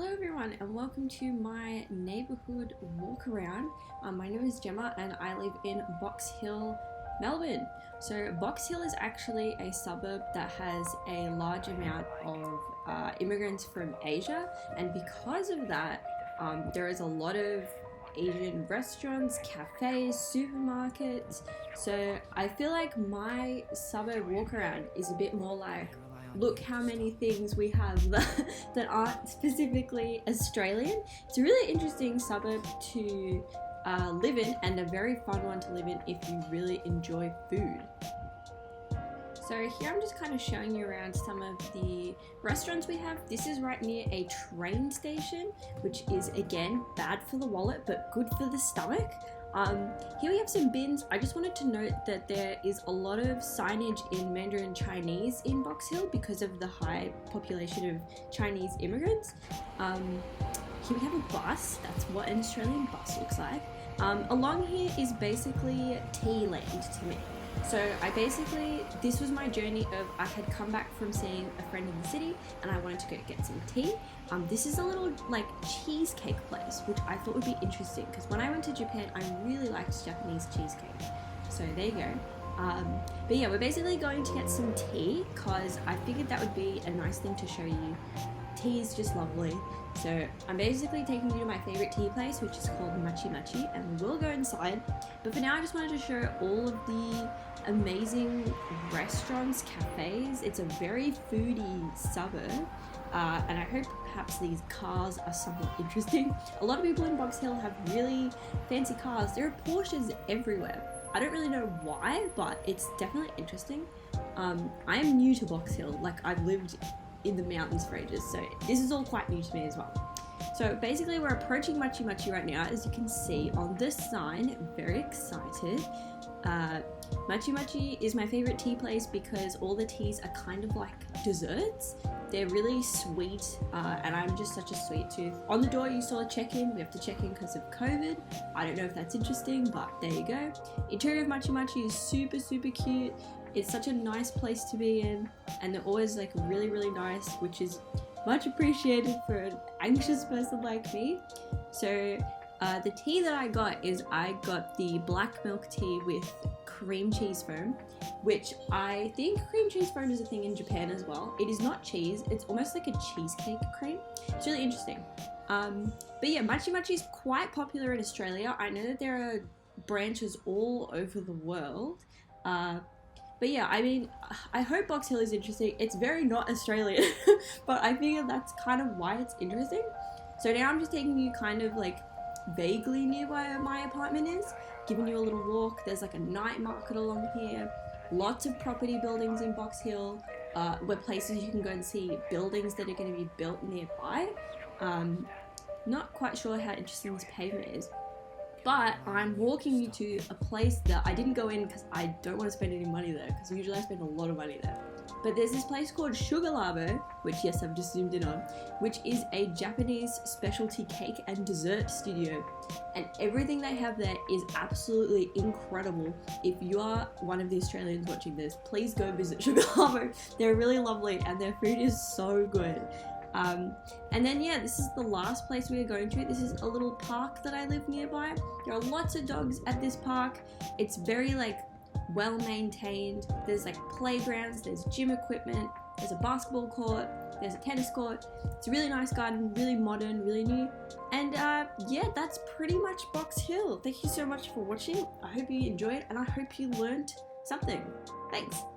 Hello everyone and welcome to my neighbourhood walk around. My name is Gemma and I live in Box Hill, Melbourne. So Box Hill is actually a suburb that has a large amount of immigrants from Asia, and because of that there is a lot of Asian restaurants, cafes, supermarkets. So I feel like my suburb walk around is a bit more like, look how many things we have that aren't specifically Australian. It's a really interesting suburb to live in, and a very fun one to live in if you really enjoy food. So here I'm just kind of showing you around some of the restaurants we have. This is right near a train station, which is again bad for the wallet but good for the stomach. Here we have some bins. I just wanted to note that there is a lot of signage in Mandarin Chinese in Box Hill because of the high population of Chinese immigrants. Here we have a bus. That's what an Australian bus looks like. Along here is basically tea land to me. So this was my journey of, I had come back from seeing a friend in the city and I wanted to go get some tea. This is a little like cheesecake place, which I thought would be interesting because when I went to Japan, I really liked Japanese cheesecake. So there you go. But yeah, we're basically going to get some tea because I figured that would be a nice thing to show you. Tea is just lovely. So I'm basically taking you to my favorite tea place, which is called Machi Machi, and we will go inside. But for now, I just wanted to show all of the amazing restaurants, cafes. It's a very foodie suburb, and I hope perhaps these cars are somewhat interesting. A lot of people in Box Hill have really fancy cars. There are Porsches everywhere. I don't really know why, but it's definitely interesting. I am new to Box Hill. Like, I've lived in the mountains for ages, so this is all quite new to me as well. So basically we're approaching Machi Machi right now, as you can see on this sign. Very excited. Machi Machi is my favorite tea place because all the teas are kind of like desserts. They're really sweet, and I'm just such a sweet tooth. On the door you saw a check-in. We have to check in because of COVID. I don't know if that's interesting, but there you go. Interior of Machi Machi is super cute. It's such a nice place to be in, and they're always like really nice, which is much appreciated for an anxious person like me. So the tea that I got the black milk tea with cream cheese foam, which I think cream cheese foam is a thing in Japan as well. It is not cheese, it's almost like a cheesecake cream. It's really interesting. But yeah, Machi Machi is quite popular in Australia. I know that there are branches all over the world. But yeah, I mean, I hope Box Hill is interesting. It's very not Australian, but I figure that's kind of why it's interesting. So now I'm just taking you kind of like vaguely near where my apartment is, giving you a little walk. There's like a night market along here, lots of property buildings in Box Hill, where places you can go and see buildings that are going to be built nearby. Not quite sure how interesting this pavement is, but I'm walking you to a place that I didn't go in because I don't want to spend any money there, because usually I spend a lot of money there. But there's this place called Sugar Labo, which yes, I've just zoomed in on, which is a Japanese specialty cake and dessert studio. And everything they have there is absolutely incredible. If you are one of the Australians watching this, please go visit Sugar Labo. They're really lovely and their food is so good. And then yeah, this is the last place we are going to. This is a little park that I live nearby. There are lots of dogs at this park. It's very like well maintained. There's like playgrounds, there's gym equipment, there's a basketball court, there's a tennis court. It's a really nice garden, really modern, really new. And yeah, that's pretty much Box Hill. Thank you so much for watching. I hope you enjoyed and I hope you learned something. Thanks.